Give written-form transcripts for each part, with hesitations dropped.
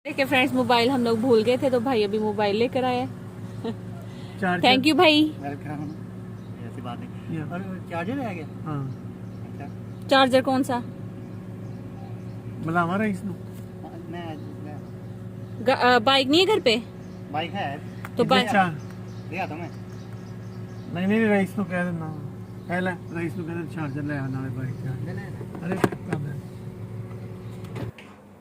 देखिए friends, mobile हम लोग भूल गए थे तो भाई अभी मोबाइल लेकर आए। थैंक यू भाई। वेलकम। ऐसी बात नहीं और चार्जर है क्या? हाँ। अच्छा। चार्जर कौन सा? मतलब हमारा इसमें मैं बाइक नहीं है घर पे? बाइक है तो बाइक दिया तो मैं नहीं नहीं रईस को कह देना पहले रईस को कह दे चार्जर ले आना है बाइक का। अरे कब है?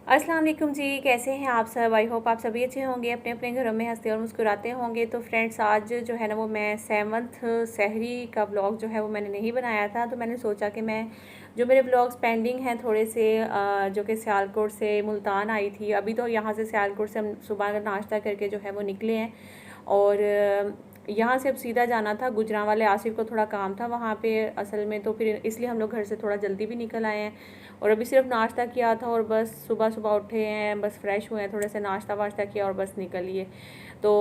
अस्सलाम वालेकुम जी, कैसे हैं आप सब? आई होप आप सभी अच्छे होंगे, अपने अपने घरों में हंसते और मुस्कुराते होंगे। तो फ्रेंड्स, आज जो है ना वो मैं 7th सहरी का व्लॉग जो है वो मैंने नहीं बनाया था। तो मैंने सोचा कि मैं जो मेरे व्लॉग्स पेंडिंग हैं थोड़े से, जो कि सियालकोट से मुल्तान आई थी। अभी तो यहाँ से सियालकोट से हम सुबह नाश्ता करके जो है वो निकले हैं और यहाँ से अब सीधा जाना था गुजरांवाले। आसिफ को थोड़ा काम था वहाँ पे असल में, तो फिर इसलिए हम लोग घर से थोड़ा जल्दी भी निकल आए हैं। और अभी सिर्फ नाश्ता किया था और बस सुबह सुबह उठे हैं, बस फ्रेश हुए हैं, थोड़े से नाश्ता वाश्ता किया और बस निकलिए। तो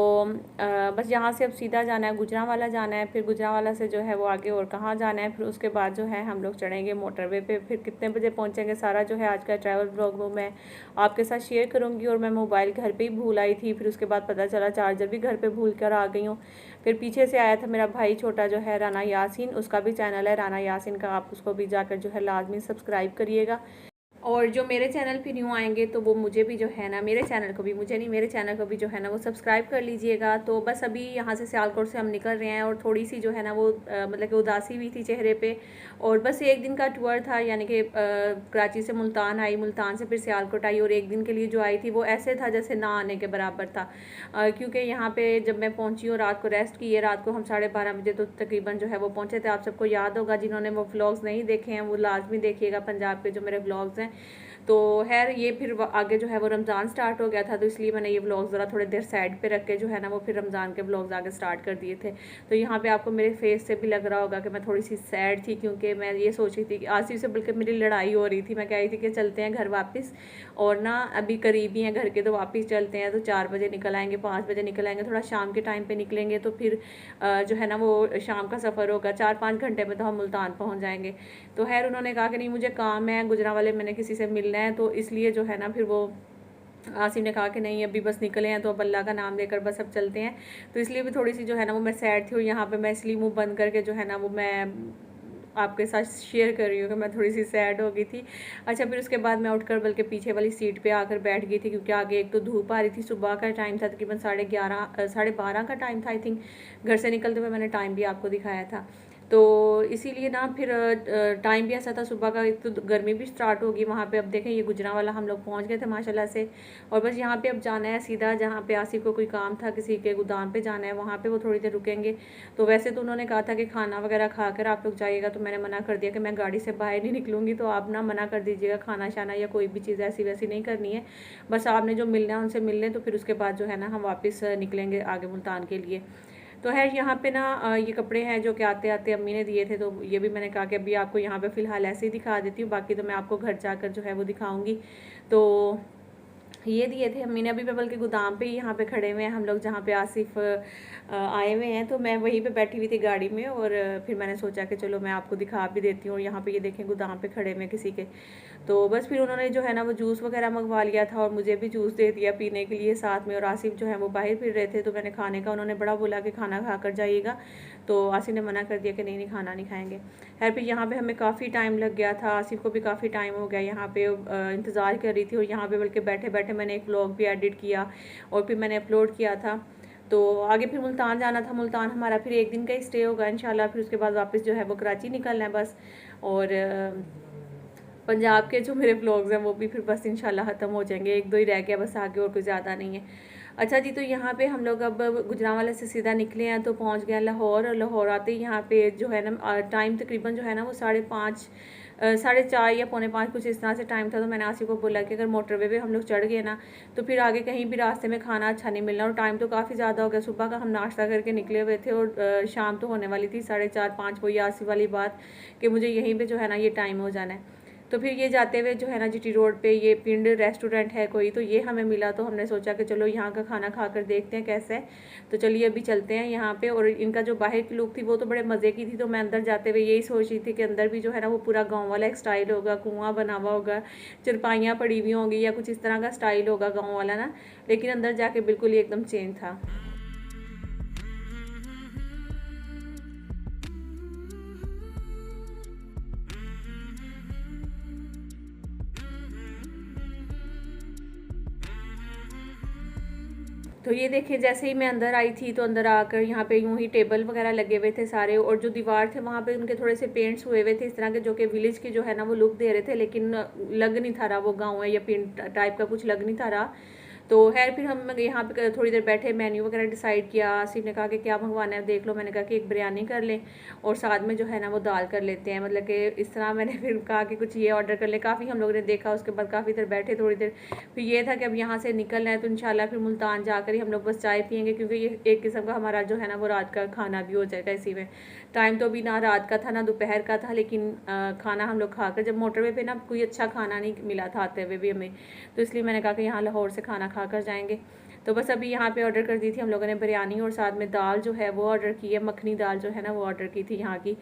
बस यहाँ से अब सीधा जाना है, गुजरांवाला जाना है। फिर गुजरांवाला से जो है वो आगे और कहाँ जाना है, फिर उसके बाद जो है हम लोग चढ़ेंगे मोटरवे पे। फिर कितने बजे पहुँचेंगे, सारा जो है आज का ट्रैवल ब्लॉग वो मैं आपके साथ शेयर करूँगी। और मैं मोबाइल घर पे ही भूल आई थी, फिर उसके बाद पता चला चार्जर भी घर पे भूल कर आ गई हूँ। फिर पीछे से आया था मेरा भाई छोटा जो है राना यासीन, उसका भी चैनल है राना यासीन का, आप उसको भी जाकर जो है लाजमी सब्सक्राइब करिएगा। और जो मेरे चैनल पे न्यू आएंगे तो वो मुझे भी जो है ना, मेरे चैनल को भी, मुझे नहीं मेरे चैनल को भी जो है ना वो सब्सक्राइब कर लीजिएगा। तो बस अभी यहाँ से सियालकोट से हम निकल रहे हैं और थोड़ी सी जो है ना वो मतलब कि उदासी भी थी चेहरे पे। और बस एक दिन का टूर था, यानी कि कराची से मुल्तान आई, मुल्तान से फिर सियालकोट आई। और एक दिन के लिए जो आई थी वो ऐसे था जैसे ना आने के बराबर था, क्योंकि यहाँ पे जब मैं पहुँची और रात को रेस्ट की है, रात को हम 12:30 बजे तो तकरीबन जो है वो पहुँचे थे। आप सबको याद होगा, जिन्होंने वो व्लॉग्स नहीं देखे हैं वो लाजमी देखिएगा, पंजाब के जो मेरे व्लॉग्स हैं। तो खैर ये फिर आगे जो है वो रमज़ान स्टार्ट हो गया था, तो इसलिए मैंने ये व्लॉग ज़रा थोड़ी देर साइड पे रख के जो है ना वो फिर रमज़ान के व्लॉग्स आगे स्टार्ट कर दिए थे। तो यहाँ पे आपको मेरे फेस से भी लग रहा होगा कि मैं थोड़ी सी सैड थी, क्योंकि मैं ये सोच रही थी कि आसिफ से बल्कि मेरी लड़ाई हो रही थी। मैं कह रही थी कि चलते हैं घर वापस, और ना अभी करीब ही हैं घर के, तो वापस चलते हैं। तो 4 बजे निकल आएंगे, 5 बजे निकल आएंगे, थोड़ा शाम के टाइम पर निकलेंगे तो फिर जो है ना वो शाम का सफ़र होगा, 4-5 घंटे में तो हम मुल्तान पहुँच जाएंगे। तो खैर उन्होंने कहा कि नहीं मुझे काम है गुजरांवाले, मैंने किसी से मिलना है, तो इसलिए जो है ना फिर वो आसिफ ने कहा कि नहीं अभी बस निकले हैं तो अब अल्लाह का नाम लेकर बस अब चलते हैं। तो इसलिए भी थोड़ी सी जो है ना वो मैं सैड थी, और यहाँ पे मैं इसलिए मुंह बंद करके जो है ना वो मैं आपके साथ शेयर कर रही हूँ कि मैं थोड़ी सी सैड हो गई थी। अच्छा, फिर उसके बाद मैं उठकर बल्कि पीछे वाली सीट पे आकर बैठ गई थी, क्योंकि आगे एक तो धूप आ रही थी, सुबह का टाइम था, तकरीबन 11:30 का टाइम था आई थिंक। घर से निकलते हुए मैंने टाइम भी आपको दिखाया था। तो इसीलिए ना फिर टाइम भी ऐसा था सुबह का, एक तो गर्मी भी स्टार्ट होगी वहाँ पे। अब देखें ये गुजरांवाला हम लोग पहुँच गए थे माशाल्लाह से। और बस यहाँ पे अब जाना है सीधा, जहाँ पे आसिफ को कोई काम था, किसी के गोदाम पे जाना है, वहाँ पे वो थोड़ी देर रुकेंगे। तो वैसे तो उन्होंने कहा था कि खाना वगैरह खा कर आप लोग जाइएगा, तो मैंने मना कर दिया कि मैं गाड़ी से बाहर नहीं निकलूँगी, तो आप ना मना कर दीजिएगा, खाना शाना या कोई भी चीज़ ऐसी वैसी नहीं करनी है। बस आपने जो मिलना है उनसे मिल लें, तो फिर उसके बाद जो है ना हम वापस निकलेंगे आगे मुल्तान के लिए। तो है यहाँ पे ना ये कपड़े हैं जो कि आते आते अम्मी ने दिए थे, तो ये भी मैंने कहा कि अभी आपको यहाँ पे फ़िलहाल ऐसे ही दिखा देती हूँ, बाकी तो मैं आपको घर जाकर जो है वो दिखाऊंगी। तो ये दिए थे अम्मी ने। अभी मैं बल्कि गोदाम पे ही यहाँ पे खड़े हुए हैं हम लोग, जहाँ पे आसिफ आए हुए हैं, तो मैं वहीं पे बैठी हुई थी गाड़ी में। और फिर मैंने सोचा कि चलो मैं आपको दिखा भी देती हूँ। और यहाँ पे ये देखें गोदाम पे खड़े हुए किसी के। तो बस फिर उन्होंने जो है ना वो जूस वगैरह मंगवा लिया था, और मुझे भी जूस दे दिया पीने के लिए साथ में। और आसिफ जो है वो बाहर फिर रहे थे, तो मैंने खाने का, उन्होंने बड़ा बोला कि खाना खा कर जाइएगा, तो आसिफ ने मना कर दिया कि नहीं नहीं खाना नहीं खाएंगे। खैर फिर यहाँ पे हमें काफ़ी टाइम लग गया था, आसिफ को भी काफ़ी टाइम हो गया यहाँ पे इंतज़ार कर रही थी। और यहाँ पे बल्कि बैठे बैठे मैंने एक व्लॉग भी एडिट किया और फिर मैंने अपलोड किया था। तो आगे फिर मुल्तान जाना था, मुल्तान हमारा फिर एक दिन का ही स्टे होगा इंशाल्लाह। फिर उसके बाद वापस जो है वो कराची निकलना है बस। और पंजाब के जो मेरे व्लॉग्स हैं वो भी फिर बस इंशाल्लाह ख़त्म हो जाएंगे, एक दो ही रह गया बस आगे, और कुछ ज़्यादा नहीं है। अच्छा जी, तो यहाँ पे हम लोग अब गुजरांवाला से सीधा निकले हैं, तो पहुँच गया लाहौर। और लाहौर आते ही यहाँ पे जो है ना टाइम तकरीबन जो है ना वो 4:30 4:30 या 4:45 कुछ इस तरह से टाइम था। तो मैंने आसिफ को बोला कि अगर मोटरवे पे हम लोग चढ़ गए ना तो फिर आगे कहीं भी रास्ते में खाना अच्छा नहीं मिलना। और टाइम तो काफ़ी ज़्यादा हो गया, सुबह का हम नाश्ता करके निकले हुए थे और शाम तो होने वाली थी 4:30-5, वही आसिफ वाली बात कि मुझे यहीं पर जो है ना ये टाइम हो जाना है। तो फिर ये जाते हुए जो है ना जीटी रोड पे ये पिंड रेस्टोरेंट है कोई, तो ये हमें मिला, तो हमने सोचा कि चलो यहाँ का खाना खा कर देखते हैं कैसा है। तो चलिए अभी चलते हैं यहाँ पे। और इनका जो बाहर की लुक थी वो तो बड़े मज़े की थी, तो मैं अंदर जाते हुए यही सोच रही थी कि अंदर भी जो है ना वो पूरा गाँव वाला एक स्टाइल होगा, कुआँ बना हुआ होगा, चरपाइयाँ पड़ी हुई होंगी या कुछ इस तरह का स्टाइल होगा गाँव वाला ना, लेकिन अंदर जाके बिल्कुल ही एकदम चेंज था। तो ये देखिए जैसे ही मैं अंदर आई थी तो अंदर आकर यहाँ पे यूं ही टेबल वगैरह लगे हुए थे सारे, और जो दीवार थे वहाँ पे उनके थोड़े से पेंट्स हुए हुए थे इस तरह के, जो कि विलेज की जो है ना वो लुक दे रहे थे, लेकिन लग नहीं था रहा वो गाँव है या पिंड टाइप का कुछ लग नहीं था रहा। तो खैर फिर हम यहाँ पे थोड़ी देर बैठे, मेन्यू वगैरह डिसाइड किया। आसिफ ने कहा कि क्या मंगवाना है देख लो, मैंने कहा कि एक बिरयानी कर लें और साथ में जो है ना वो दाल कर लेते हैं, मतलब कि इस तरह मैंने फिर कहा कि कुछ ये ऑर्डर कर ले। काफ़ी हम लोगों ने देखा, उसके बाद काफ़ी देर बैठे थोड़ी देर, फिर ये था कि अब यहाँ से निकलना है तो इंशाल्लाह फिर मुल्तान जाकर ही हम लोग बस चाय पियेंगे, क्योंकि ये एक किस्म का हमारा जो है ना वो रात का खाना भी हो जाएगा इसी में। टाइम तो अभी ना रात का था ना दोपहर का था, लेकिन खाना हम लोग खाकर जब मोटरवे पे ना कोई अच्छा खाना नहीं मिला था आते हुए भी हमें, तो इसलिए मैंने कहा कि यहाँ लाहौर से खाना खा कर जाएंगे। तो बस अभी यहाँ पे ऑर्डर कर दी थी हम लोगों ने बिरयानी, और साथ में दाल जो है वो ऑर्डर की है, मखनी दाल जो है ना वो ऑर्डर की थी यहाँ की।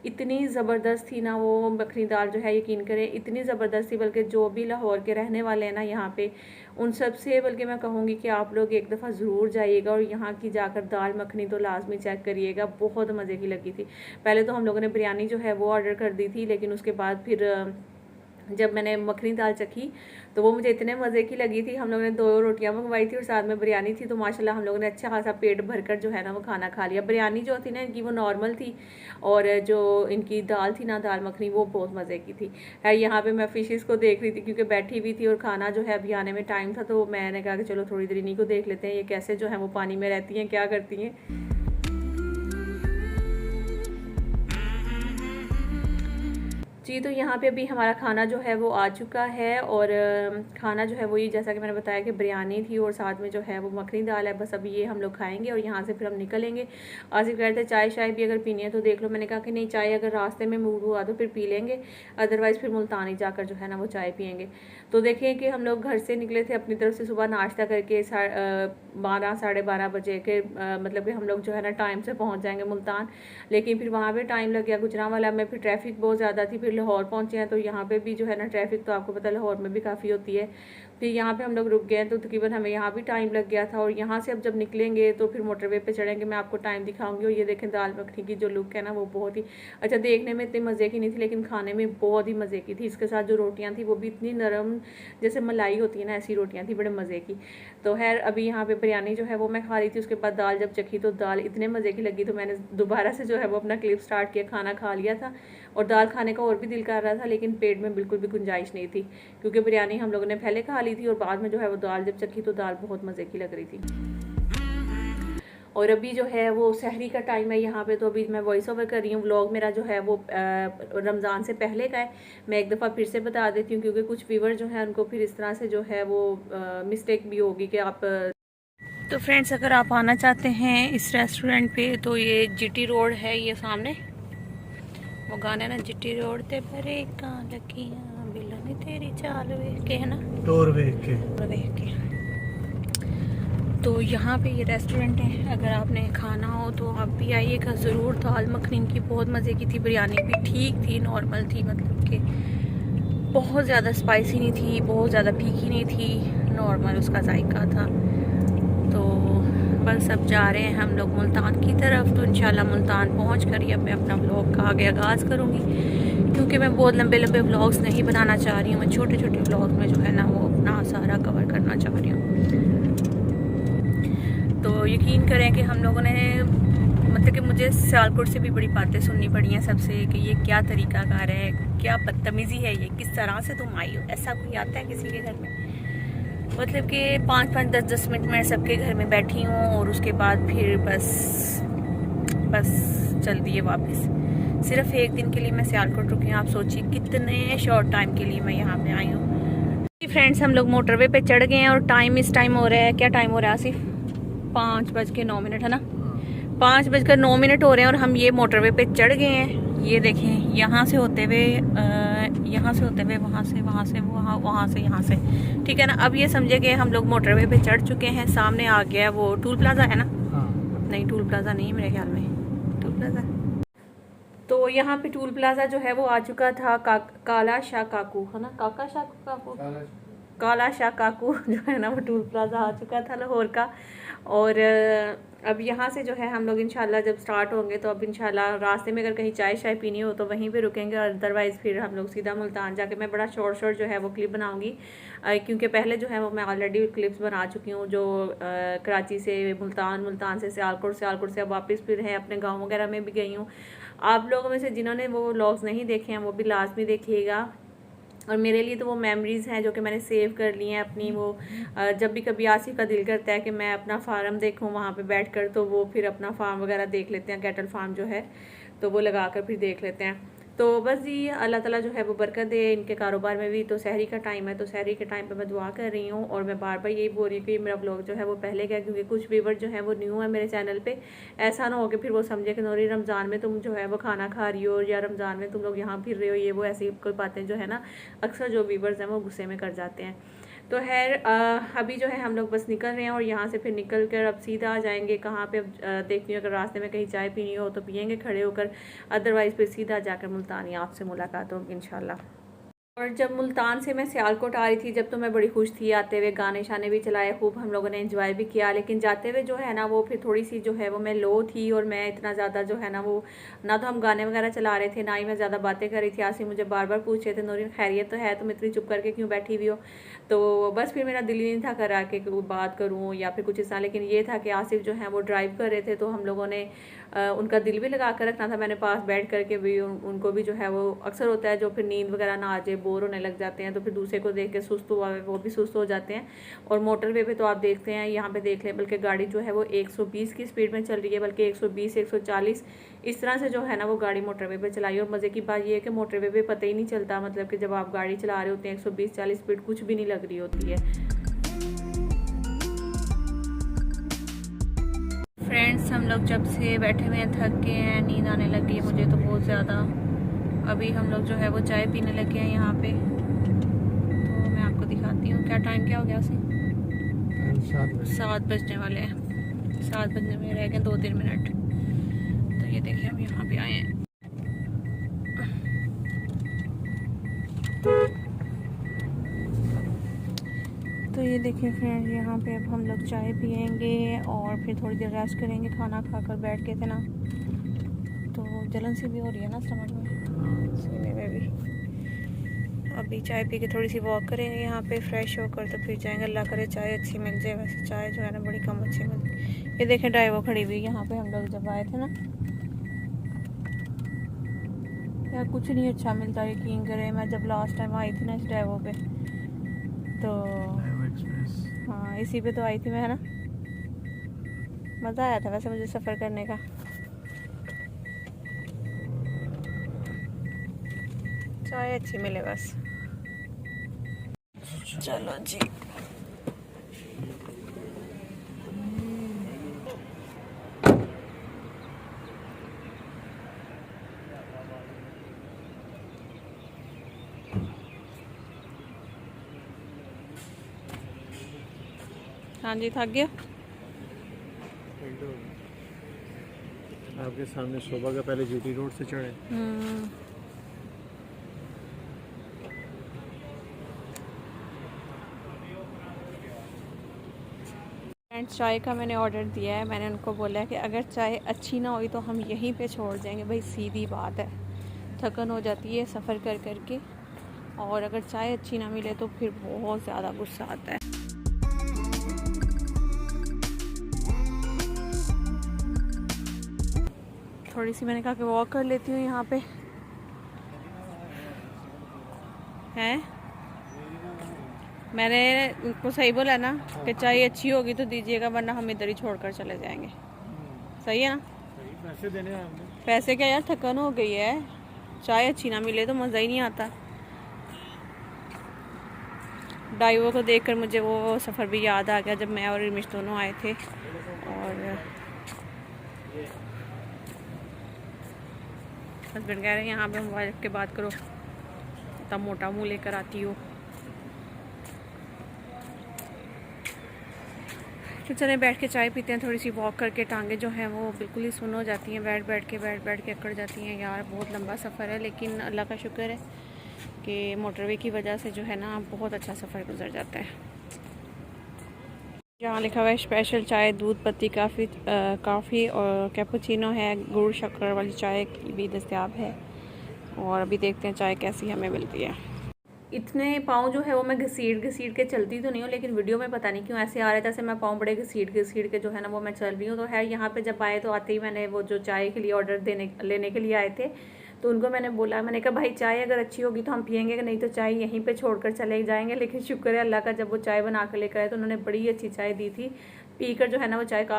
इतनी ज़बरदस्त थी ना वो मखनी दाल जो है, यकीन करें इतनी ज़बरदस्त थी, बल्कि जो भी लाहौर के रहने वाले हैं ना यहाँ पे उन सब से बल्कि मैं कहूँगी कि आप लोग एक दफ़ा ज़रूर जाइएगा और यहाँ की जाकर दाल मखनी तो लाजमी चेक करिएगा, बहुत मज़े की लगी थी। पहले तो हम लोगों ने बिरयानी जो है वो ऑर्डर कर दी थी, लेकिन उसके बाद फिर जब मैंने मखनी दाल चखी तो वो मुझे इतने मज़े की लगी थी। हम लोगों ने 2 रोटियां मंगवाई थी और साथ में बिरयानी थी, तो माशाल्लाह हम लोगों ने अच्छा खासा पेट भरकर जो है ना वो खाना खा लिया। बिरयानी जो थी ना इनकी वो नॉर्मल थी, और जो इनकी दाल थी ना दाल मखनी वो बहुत मज़े की थी। यहाँ पे मैं फ़िशेज़ को देख रही थी क्योंकि बैठी हुई थी और खाना जो है अभी आने में टाइम था, तो मैंने कहा कि चलो थोड़ी देर इन्हीं को देख लेते हैं, ये कैसे जो है वो पानी में रहती हैं, क्या करती हैं। जी, तो यहाँ पे अभी हमारा खाना जो है वो आ चुका है, और खाना जो है वही जैसा कि मैंने बताया कि बिरयानी थी और साथ में जो है वो मखनी दाल है। बस अभी ये हम लोग खाएंगे और यहाँ से फिर हम निकलेंगे। आसिफ कह रहे थे चाय शाय भी अगर पीनी है तो देख लो, मैंने कहा कि नहीं, चाय अगर रास्ते में मूड हुआ तो फिर पी लेंगे, अदरवाइज़ फिर मुल्तानी जाकर जो है ना वो चाय पियेंगे। तो देखिए कि हम लोग घर से निकले थे अपनी तरफ से सुबह नाश्ता करके 12 साढ़े 12 बजे के, मतलब कि हम लोग जो है ना टाइम से पहुँच जाएंगे मुल्तान, लेकिन फिर वहाँ पर टाइम लग गया गुजरांवाला में, फिर ट्रैफिक बहुत ज़्यादा थी। फिर लाहौर पहुँचे हैं तो यहाँ पे भी जो है ना ट्रैफिक तो आपको पता लाहौर में भी काफ़ी होती है। फिर यहाँ पे हम लोग रुक गए हैं तो तकरीबन हमें यहाँ भी टाइम लग गया था, और यहाँ से अब जब निकलेंगे तो फिर मोटरवे पे चढ़ेंगे, मैं आपको टाइम दिखाऊंगी। और ये देखें दाल मखनी की जो लुक है ना वो बहुत ही अच्छा, देखने में इतने मज़े की नहीं थी लेकिन खाने में बहुत ही मज़े की थी। इसके साथ जो रोटियाँ थी वो भी इतनी नरम जैसे मलाई होती है ना, ऐसी रोटियाँ थी, बड़े मज़े की। तो खैर अभी यहाँ पे बिरयानी जो है वो मैं खा रही थी, उसके बाद दाल जब चखी तो दाल इतने मज़े की लगी, तो मैंने दोबारा से जो है वो अपना क्लिप स्टार्ट किया, खाना खा लिया था और दाल खाने का और भी दिल कर रहा था, लेकिन पेट में बिल्कुल भी गुंजाइश नहीं थी, क्योंकि बिरयानी हम लोगों ने पहले खा ली थी और बाद में जो है वो दाल जब चखी तो दाल बहुत मज़े की लग रही थी। और अभी जो है वो सहरी का टाइम है यहाँ पे, तो अभी मैं वॉइस ओवर कर रही हूँ। व्लॉग मेरा जो है वो रमज़ान से पहले का है, मैं एक दफ़ा फिर से बता देती हूँ, क्योंकि कुछ व्यूवर जो है उनको फिर इस तरह से जो है वो मिस्टेक भी होगी कि आप। तो फ्रेंड्स अगर आप आना चाहते हैं इस रेस्टोरेंट पे तो ये जीटी रोड है, ये सामने वो गाना ना, जीटी रोड ते परे कहाँ लगियां बिलनी तेरी चाल वेख के, है ना, टोर वेख के। तो यहाँ पे ये रेस्टोरेंट है, अगर आपने खाना हो तो आप भी आइएगा ज़रूर। दाल मखनी की बहुत मज़े की थी, बिरयानी भी ठीक थी, नॉर्मल थी, मतलब कि बहुत ज़्यादा स्पाइसी नहीं थी, बहुत ज़्यादा फीकी नहीं थी, नॉर्मल उसका जायका था। तो बस अब जा रहे हैं हम लोग मुल्तान की तरफ, तो इंशाल्लाह मुल्तान पहुँच कर ही अब मैं अपना व्लॉग का आगे आगाज़ करूँगी, क्योंकि मैं बहुत लंबे लंबे व्लॉग्स नहीं बनाना चाह रही हूँ, मैं छोटे छोटे व्लॉग में जो है ना वो अपना सारा कवर करना चाह रही हूँ। तो यकीन करें कि हम लोगों ने, मतलब कि मुझे सियालकोट से भी बड़ी बातें सुननी पड़ी हैं सबसे कि ये क्या तरीक़ाकार है, क्या बदतमीज़ी है, ये किस तरह से तुम आई हो, ऐसा कोई आता है किसी के घर में। मतलब कि 5-5, 10-10 मिनट मैं सबके घर में बैठी हूँ और उसके बाद फिर बस चल दिए वापस। सिर्फ एक दिन के लिए मैं सियालकोट रुकी हूँ, आप सोचिए कितने शॉर्ट टाइम के लिए मैं यहाँ पे आई हूँ। फ्रेंड्स हम लोग मोटरवे पे चढ़ गए हैं और टाइम इस टाइम हो रहा है, क्या टाइम हो रहा है आसिफ, 5:09 है ना, 5:09 हो रहे हैं और हम ये मोटरवे पे चढ़ गए हैं। ये देखें यहाँ से होते हुए यहाँ से होते हुए वहाँ से, वहाँ से वहाँ, वहाँ से यहाँ से, ठीक है ना। अब ये समझे कि हम लोग मोटरवे पे चढ़ चुके हैं। सामने आ गया वो टूल प्लाजा है ना? नहीं, टूल प्लाजा नहीं है मेरे ख्याल में, टूल प्लाजा। तो यहाँ पे टूल प्लाजा जो है वो आ चुका था। काला शाह काकू है ना, काका शाह काकू, काला शाह काकू जो है ना वो टूल प्लाजा आ चुका था लाहौर का। और अब यहाँ से जो है हम लोग इंशाल्लाह जब स्टार्ट होंगे तो अब इंशाल्लाह रास्ते में अगर कहीं चाय शाय पीनी हो तो वहीं पे रुकेंगे, और अदरवाइज़ फिर हम लोग सीधा मुल्तान जाके, मैं बड़ा शॉर्ट जो है वो क्लिप बनाऊँगी, क्योंकि पहले जो है वो मैं ऑलरेडी क्लिप्स बना चुकी हूँ, जो कराची से मुल्तान, मुल्तान से सियालकोट, सियालकोट से अब वापस फिर है अपने गाँव वगैरह में भी गई हूँ। आप लोगों में से जिन्होंने वो व्लॉग्स नहीं देखे हैं वो भी लाजमी देखिएगा। और मेरे लिए तो वो मेमोरीज़ हैं जो कि मैंने सेव कर ली हैं अपनी। वो जब भी कभी आसिफ का दिल करता है कि मैं अपना फार्म देखूं वहाँ पे बैठकर, तो वो फिर अपना फार्म वगैरह देख लेते हैं, कैटल फार्म जो है, तो वो लगा कर फिर देख लेते हैं। तो बस जी अल्लाह ताला जो है वो बरकत दे इनके कारोबार में भी। तो सहरी का टाइम है, तो सहरी के टाइम पे मैं दुआ कर रही हूँ, और मैं बार बार यही बोल रही हूँ कि मेरा ब्लॉग जो है वो पहले का, क्योंकि कुछ व्यूवर जो है वो न्यू है मेरे चैनल पे। ऐसा ना हो कि फिर वो समझे कि नूरी रमज़ान में तुम जो है वो खाना खा रही हो, या रमज़ान में तुम लोग यहाँ फिर रहे हो, ये वो ऐसी कोई बातें जो है ना अक्सर जो व्यूवर्स हैं वो गुस्से में कर जाते हैं। तो खैर अभी जो है हम लोग बस निकल रहे हैं, और यहाँ से फिर निकल कर अब सीधा आ जाएंगे कहाँ पे, अब देखती हूँ अगर रास्ते में कहीं चाय पीनी हो तो पियेंगे खड़े होकर, अदरवाइज़ फिर सीधा जाकर मुल्तानी आपसे मुलाकात होगी इंशाल्लाह। और जब मुल्तान से मैं सियालकोट आ रही थी जब, तो मैं बड़ी खुश थी, आते हुए गाने शाने भी चलाए, खूब हम लोगों ने एंजॉय भी किया। लेकिन जाते हुए जो है ना वो फिर थोड़ी सी जो है वो मैं लो थी, और मैं इतना ज़्यादा जो है ना वो, ना तो हम गाने वगैरह चला रहे थे, ना ही मैं ज़्यादा बातें कर रही थी। आसिफ मुझे बार बार पूछ रहे थे, नूरिन खैरियत तो है, तुम इतनी चुप करके क्यों बैठी हुई हो? तो बस फिर मेरा दिल ही नहीं था करा के बात करूँ या फिर कुछ ऐसा। लेकिन ये था कि आसिफ जो है वो ड्राइव कर रहे थे, तो हम लोगों ने उनका दिल भी लगा कर रखना था, मैंने पास बैठ करके भी। उनको भी जो है वो अक्सर होता है जो फिर नींद वगैरह ना आ जाए, बोर होने लग जाते हैं, तो फिर दूसरे को देख के सुस्त हुआ है वो भी सुस्त हो जाते हैं। और मोटरवे पे तो आप देखते हैं, यहाँ पे देख लें, बल्कि गाड़ी जो है वो 120 की स्पीड में चल रही है, बल्कि 120 140 इस तरह से जो है ना वो गाड़ी मोटरवे पे चलाई। और मज़े की बात ये है कि मोटरवे पे पता ही नहीं चलता, मतलब कि जब आप गाड़ी चला रहे होते हैं 120-40 स्पीड कुछ भी नहीं लग रही होती है। फ्रेंड्स हम लोग जब से बैठे हुए हैं, थक गए हैं, नींद आने लग गई है मुझे तो बहुत ज़्यादा। अभी हम लोग जो है वो चाय पीने लगे हैं यहाँ पे, तो मैं आपको दिखाती हूँ। क्या टाइम क्या हो गया उसे? 7 बजने वाले हैं, 7 बजने में रह गए 2-3 मिनट। तो ये देखिए हम यहाँ पे आए हैं। तो ये देखिए फ्रेंड, यहाँ पे अब हम लोग चाय पियेंगे और फिर थोड़ी देर रेस्ट करेंगे। खाना खाकर बैठ के थे ना, तो जलन सी भी हो रही है ना स्टमक में, सीने में भी। अभी चाय पी के थोड़ी सी वॉक करेंगे यहाँ पे फ्रेश होकर, तो फिर जाएंगे। अल्लाह करे चाय अच्छी मिल जाए, वैसे चाय जो है ना बड़ी कम अच्छी मिलती। ये देखें ड्राइवर खड़ी हुई यहाँ पे, हम लोग जब आए थे ना यार कुछ नहीं अच्छा मिलता, यकीन करें। मैं जब लास्ट टाइम आई थी ना इस ड्राइवर पे, तो हाँ इसी पे तो आई थी मैं, है ना। मज़ा आया था वैसे मुझे सफ़र करने का। चाय अच्छी मिले बस। चलो जी, हाँ जी थक गया। आपके सामने शोभा का पहले जीटी रोड से चढ़े। फ्रेंड्स चाय का मैंने ऑर्डर दिया है। मैंने उनको बोला है कि अगर चाय अच्छी ना हुई तो हम यहीं पे छोड़ जाएंगे। भाई सीधी बात है, थकन हो जाती है सफ़र कर कर के, और अगर चाय अच्छी ना मिले तो फिर बहुत ज़्यादा गुस्सा आता है। थोड़ी सी मैंने कहा कि वॉक कर लेती हूँ यहाँ पे हैं। मैंने उनको सही बोला ना कि चाय अच्छी होगी तो दीजिएगा, वरना हम इधर ही छोड़कर चले जाएंगे। सही है ना? पैसे देने हैं हमने। पैसे क्या यार, थकन हो गई है, चाय अच्छी ना मिले तो मज़ा ही नहीं आता। ड्राइवर को देखकर मुझे वो सफ़र भी याद आ गया जब मैं और रिमिश दोनों आए थे। और हस्बैंड कह रहे हैं यहाँ पे मोबाइल रख के बात करो। इतना मोटा मुँह लेकर आती हो। तो चलें बैठ के चाय पीते हैं, थोड़ी सी वॉक करके। टांगे जो हैं वो बिल्कुल ही सुन्न हो जाती हैं, बैठ के अकड़ जाती हैं। यार बहुत लंबा सफ़र है, लेकिन अल्लाह का शुक्र है कि मोटरवे की वजह से जो है ना बहुत अच्छा सफ़र गुजर जाता है। यहाँ लिखा हुआ है स्पेशल चाय, दूध पत्ती काफ़ी और कैपुचिनो है, गुड़ शक्कर वाली चाय भी दस्तयाब है। और अभी देखते हैं चाय कैसी हमें मिलती है। इतने पाँव जो है वो मैं घसीट के चलती तो नहीं हूँ, लेकिन वीडियो में पता नहीं क्यों ऐसे आ रहा है जैसे मैं पाँव बड़े घसीट के जो है ना वो मैं चल रही हूँ। तो है यहाँ पे जब आए तो आते ही मैंने वो जो चाय के लिए ऑर्डर लेने के लिए आए थे, तो उनको मैंने बोला, मैंने कहा भाई चाय अगर अच्छी होगी तो हम पियेंगे, नहीं तो चाय यहीं पे छोड़कर चले जाएंगे। लेकिन शुक्र है अल्लाह का, जब वो चाय बना कर लेकर आए तो उन्होंने बड़ी अच्छी चाय दी थी। पीकर जो है ना वो चाय का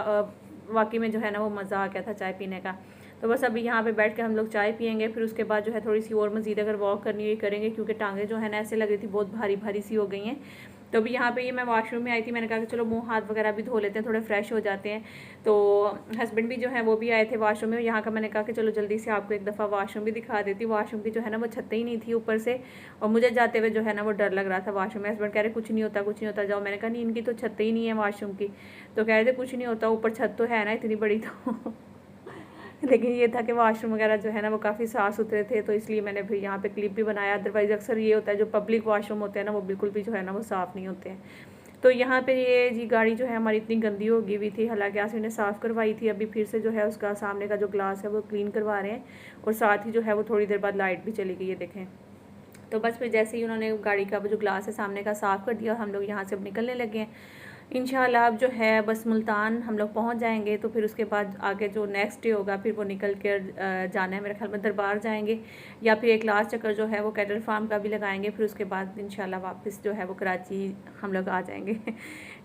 वाकई में जो है ना वो मज़ा आ गया था चाय पीने का। तो बस अभी यहाँ पे बैठ के हम लोग चाय पियेंगे, फिर उसके बाद जो है थोड़ी सी और मज़ीद अगर वॉक करनी हुई करेंगे, क्योंकि टांगें जो है ना ऐसे लग रही थी बहुत भारी भारी सी हो गई हैं। तो अभी यहाँ पे ये मैं वॉशरूम में आई थी, मैंने कहा कि चलो मुंह हाथ वगैरह भी धो लेते हैं, थोड़े फ्रेश हो जाते हैं। तो हस्बैंड भी जो है वो भी आए थे वॉशरूम में। यहाँ का मैंने कहा कि चलो जल्दी से आपको एक दफ़ा वॉशरूम भी दिखा देती। वॉशरूम की जो है ना वो छतें ही नहीं थी ऊपर से, और मुझे जाते हुए जो है ना वो डर लग रहा था वॉशरूम में। हस्बैंड कह रहे कुछ नहीं होता जाओ। मैंने कहा नहीं, इनकी तो छतें ही नहीं है वॉशरूम की। तो कह रहे थे कुछ नहीं होता, ऊपर छत तो है ना इतनी बड़ी। तो लेकिन ये था कि वॉशरूम वगैरह जो है ना वो काफ़ी साफ़ सुथरे थे, तो इसलिए मैंने फिर यहाँ पे क्लिप भी बनाया। अदरवाइज़ अक्सर ये होता है जो पब्लिक वॉशरूम होते हैं ना वो बिल्कुल भी जो है ना वो साफ़ नहीं होते हैं। तो यहाँ पे ये जी गाड़ी जो है हमारी इतनी गंदी हो गई हुई थी, हालांकि आज ने साफ़ करवाई थी। अभी फिर से जो है उसका सामने का जो ग्लास है वो क्लीन करवा रहे हैं, और साथ ही जो है वो थोड़ी देर बाद लाइट भी चली गई है, देखें। तो बस फिर जैसे ही उन्होंने गाड़ी का जो ग्लास है सामने का साफ़ कर दिया, हम लोग यहाँ से अब निकलने लगे हैं इंशाल्लाह। अब जो है बस मुल्तान हम लोग पहुँच जाएंगे, तो फिर उसके बाद आगे जो नेक्स्ट डे होगा फिर वो निकल कर जाना है मेरे ख्याल में दरबार जाएंगे, या फिर एक लास्ट चक्कर जो है वो कैटल फार्म का भी लगाएंगे। फिर उसके बाद इंशाल्लाह वापस जो है वो कराची हम लोग आ जाएंगे।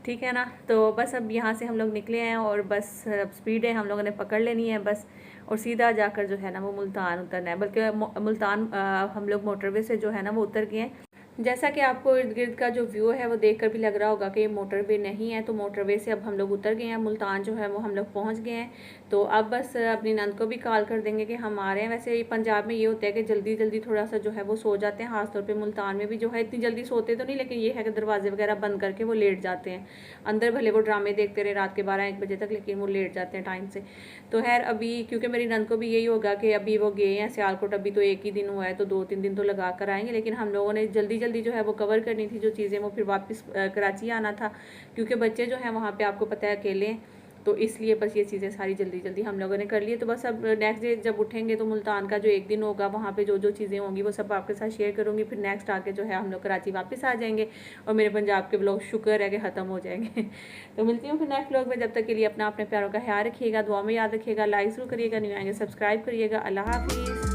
ठीक है ना। तो बस अब यहाँ से हम लोग निकले हैं, और बस अब स्पीड है हम लोगों ने पकड़ लेनी है बस, और सीधा जाकर जो है ना वो मुल्तान उतरना है। बल्कि मुल्तान हम लोग मोटरवे से जो है ना वो उतर गए हैं। जैसा कि आपको इर्द गिर्द का जो व्यू है वो देखकर भी लग रहा होगा कि ये मोटरवे नहीं है, तो मोटरवे से अब हम लोग उतर गए हैं। मुल्तान जो है वो हम लोग पहुंच गए हैं। तो अब बस अपनी नंद को भी कॉल कर देंगे कि हम आ रहे हैं। वैसे पंजाब में ये होता है कि जल्दी जल्दी थोड़ा सा जो है वो सो जाते हैं, खासतौर पे मुल्तान में भी जो है इतनी जल्दी सोते तो नहीं, लेकिन ये है कि दरवाजे वगैरह बंद करके वो लेट जाते हैं। अंदर भले वो ड्रामे देखते रहे रात के 12-1 बजे तक, लेकिन वो लेट जाते हैं टाइम से। तो खैर अभी क्योंकि मेरी नंद को भी यही होगा कि अभी वो गए हैं सियालकोट, अभी तो एक ही दिन हुआ है, तो 2-3 दिन तो लगा कर आएंगे। लेकिन हम लोगों ने जल्दी जल्दी जो है वो कवर करनी थी जो चीज़ें, वो फिर वापस कराची आना था, क्योंकि बच्चे जो हैं वहाँ पे आपको पता है अकेले हैं, तो इसलिए बस ये चीज़ें सारी जल्दी जल्दी हम लोगों ने कर ली है। तो बस अब नेक्स्ट डे जब उठेंगे तो मुल्तान का जो एक दिन होगा वहाँ पे जो जो चीज़ें होंगी वो सब आपके साथ शेयर करूँगी। फिर नेक्स्ट आके जो है हम लोग कराची वापस आ जाएंगे, और मेरे पंजाब के ब्लॉग शुक्र है कि ख़त्म हो जाएंगे। तो मिलती हूँ फिर नेक्स्ट ब्लॉग में, जब तक के लिए अपना अपने प्यारों का ख्याल रखिएगा, दुआ में याद रखिएगा, लाइक ज़रूर करिएगा, न्यू आएंगे सब्सक्राइब करिएगा। अल्लाह हाफिज़।